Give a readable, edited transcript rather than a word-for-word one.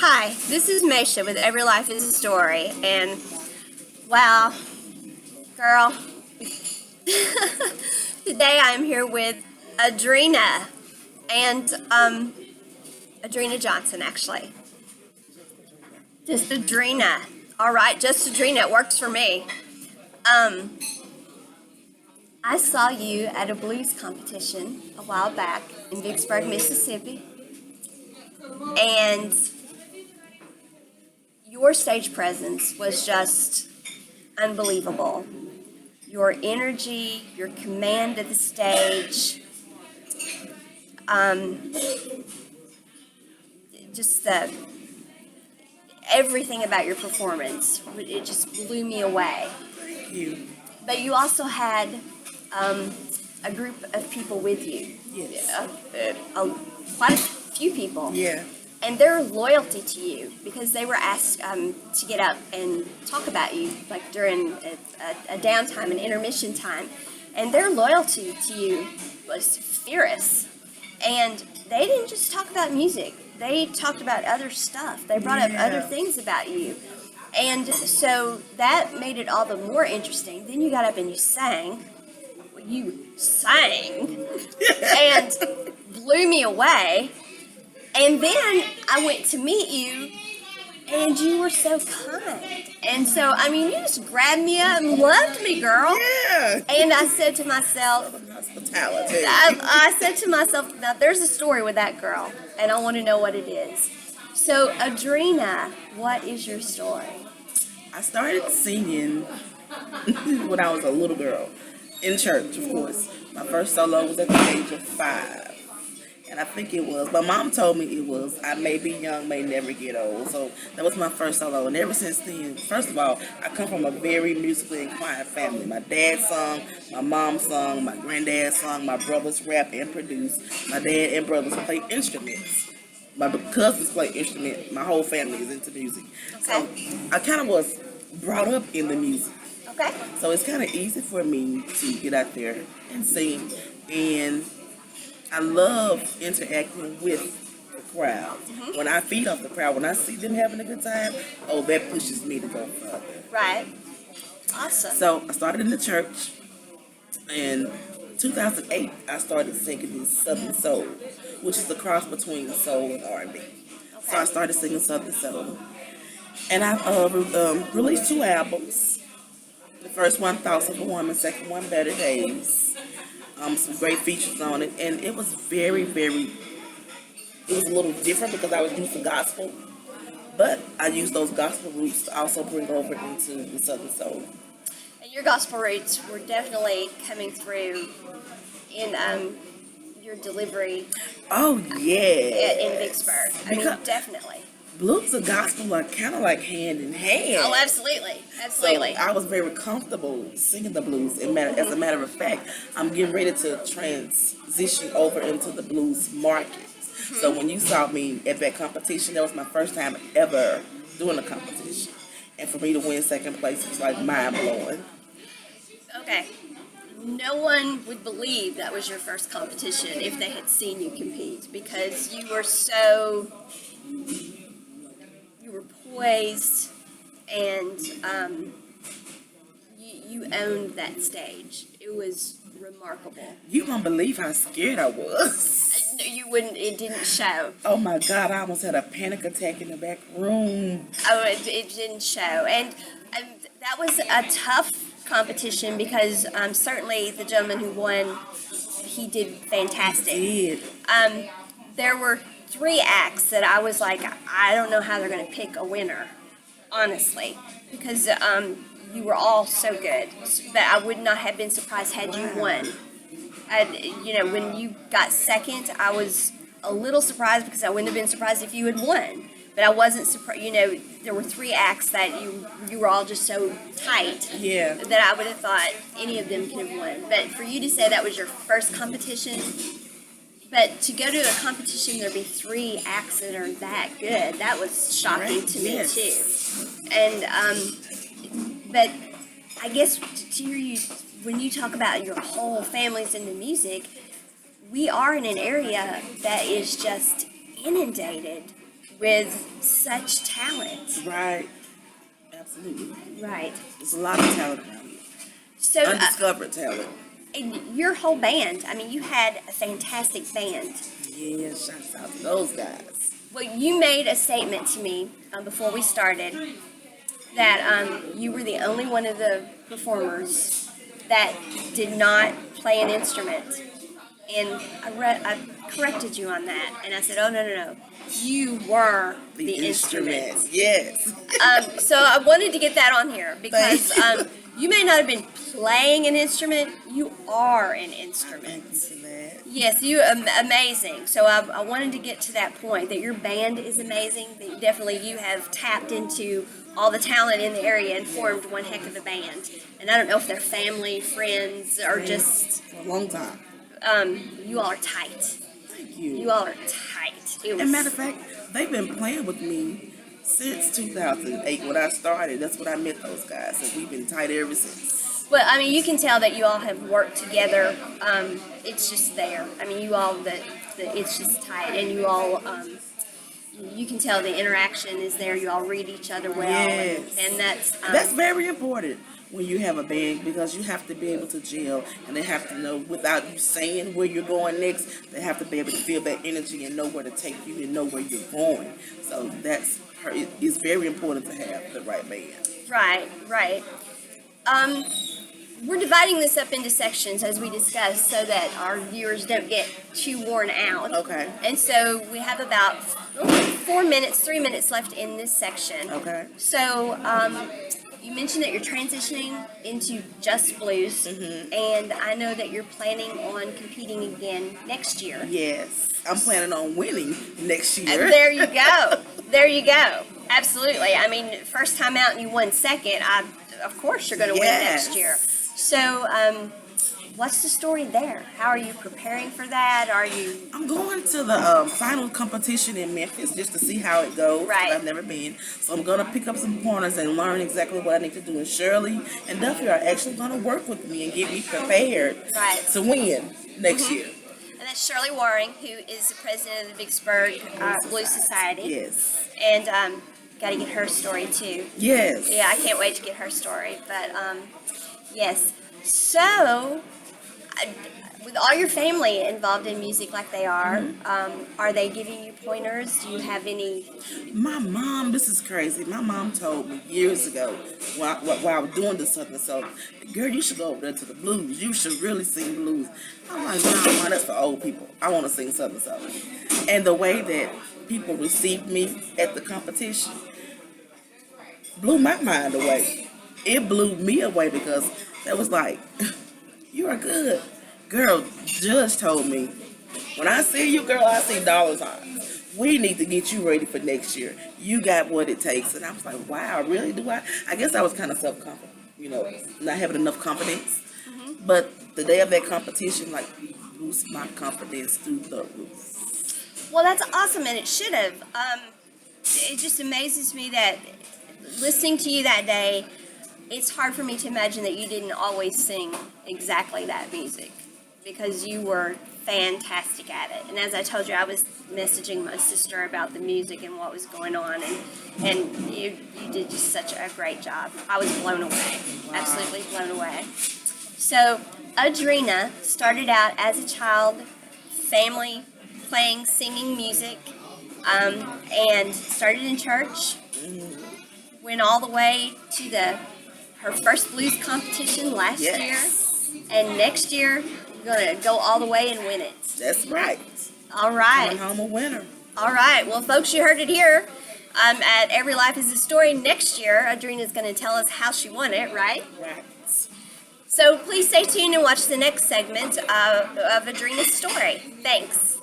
Hi, this is Mesha with Every Life is a Story, and wow, girl, today I'm here with Adrena, and Adrena Johnson, actually. Just Adrena. All right, just Adrena, it works for me. Um, I saw you at a blues competition a while back in Vicksburg, Mississippi, and your stage presence was just unbelievable. Your energy, your command of the stage, um, just everything about your performance, it just blew me away. Thank you. But you also had um, a group of people with you, Yes. quite a few people. Yeah. And their loyalty to you, because they were asked to get up and talk about you, like during a downtime, an intermission time, and their loyalty to you was fierce. And they didn't just talk about music; they talked about other stuff. They brought up other things about you, and so that made it all the more interesting. Then you got up and you sang. You sang, and blew me away. And then I went to meet you, and you were so kind. And so, I mean, you just grabbed me up and loved me, girl. Yeah. And I said to myself, Hospitality. I said to myself, now there's a story with that girl, and I want to know what it is. So, Adrena, what is your story? I started singing when I was a little girl in church, of course. My first solo was at the age of 5. And I think it was, my mom told me it was, I may be young, may never get old. So that was my first solo. And ever since then, first of all, I come from a very musically inclined family. My dad sung, my mom sung, my granddad sung, my brothers rap and produce. My dad and brothers play instruments. My cousins play instruments. My whole family is into music. Okay. So I kind of was brought up in the music. Okay. So it's kind of easy for me to get out there and sing. And I love interacting with the crowd. Mm-hmm. When I feed off the crowd, when I see them having a good time, oh, that pushes me to go further. Right. Awesome. So I started in the church. In 2008, I started singing this Southern Soul, which is the cross between soul and R&B. Okay. So I started singing Southern Soul. And I released 2 albums. The first one, Thoughts of a Woman, second one, Better Days. Some great features on it, and it was very, it was a little different because I was using gospel, but I used those gospel roots to also bring over into the Southern Soul. And your gospel roots were definitely coming through in your delivery Oh yeah, in Vicksburg. I mean, definitely. Blues and gospel are kind of like hand in hand. Oh, absolutely. Absolutely. So I was very comfortable singing the blues. As a matter of fact, I'm getting ready to transition over into the blues market. Mm-hmm. So when you saw me at that competition, that was my first time ever doing a competition. And for me to win second place was like mind blowing. Okay. No one would believe that was your first competition if they had seen you compete, because you were poised, and you owned that stage. It was remarkable. You won't believe how scared I was. You wouldn't. It didn't show. Oh my God! I almost had a panic attack in the back room. Oh, it didn't show, and that was a tough competition because certainly the gentleman who won, he did fantastic. He did. There were 3 acts that I was like, I don't know how they're going to pick a winner, honestly, because you were all so good. But I would not have been surprised had you won. When you got second, I was a little surprised because I wouldn't have been surprised if you had won. But I wasn't surprised. There were 3 acts that you were all just so tight. Yeah. That I would have thought any of them could have won. But for you to say that was your first competition. But to go to a competition, there'd be 3 acts that are that good. That was shocking to me too. And but I guess to hear you when you talk about your whole family's into music, we are in an area that is just inundated with such talent. Right. Absolutely. Right. There's a lot of talent around here. So, Undiscovered talent. and your whole band, I mean, you had a fantastic band. Yeah, shouts out to those guys. Well, you made a statement to me before we started that you were the only one of the performers that did not play an instrument. And I corrected you on that, and I said, "Oh no, you were the instrument." Yes. So I wanted to get that on here because Thank you may not have been playing an instrument, you are an instrument. Thank you for that. Yes, you amazing. So I wanted to get to that point that your band is amazing. That definitely you have tapped into all the talent in the area and formed one heck of a band. And I don't know if they're family, friends, or just For a long time. you all are tight. Thank you. You all are tight. It was, As a matter of fact, they've been playing with me since 2008 when I started. That's when I met those guys, and we've been tight ever since. well, I mean, you can tell that you all have worked together. It's just there. I mean, you all it's just tight, and you all. You can tell the interaction is there. You all read each other well, Yes. and That's very important when you have a band because you have to be able to gel and they have to know without you saying where you're going next, they have to be able to feel that energy and know where to take you and know where you're going. So it's very important to have the right band. right. We're dividing this up into sections as we discussed so that our viewers don't get too worn out. Okay. And so we have about 3 minutes left in this section. Okay. So you mentioned that you're transitioning into Just Blues, and I know that you're planning on competing again next year. Yes. I'm planning on winning next year. There you go. There you go. Absolutely. I mean, first time out and you won second, of course you're going to win Yes. next year. So, what's the story there? How are you preparing for that? Are you I'm going to the final competition in Memphis just to see how it goes. 'Cause Right. I've never been. So I'm going to pick up some pointers and learn exactly what I need to do. And Shirley and Duffy are actually going to work with me and get me prepared Right. to win next year. And that's Shirley Waring, who is the president of the Vicksburg Blues Society. Yes. And got to get her story too. Yes. Yeah, I can't wait to get her story. But yes. So, with all your family involved in music like they are they giving you pointers? Do you have any? My mom, this is crazy. My mom told me years ago while I was doing this Southern Soul, girl, you should go over there to the blues. You should really sing blues. I'm like, no, that's for old people. I want to sing Southern Soul. And the way that people received me at the competition blew my mind away. It blew me away because it was like, you are good. Girl, Judge told me, when I see you, girl, I see dollar signs. We need to get you ready for next year. You got what it takes. And I was like, wow, really? Do I? I guess I was kind of self-confident, not having enough confidence. But the day of that competition, like, boost my confidence through the roof. Well, that's awesome, and it should have. It just amazes me that listening to you that day, it's hard for me to imagine that you didn't always sing exactly that music because you were fantastic at it. And as I told you, I was messaging my sister about the music and what was going on, and you did just such a great job. I was blown away, absolutely blown away. So, Adrena started out as a child, family, playing, singing music, and started in church, went all the way to her first blues competition last year, and next year, you're going to go all the way and win it. That's right. All right. Coming home a winner. All right. Well, folks, you heard it here. At Every Life is a Story next year, Adrena's going to tell us how she won it, right? Right. So please stay tuned and watch the next segment of Adrena's story. Thanks.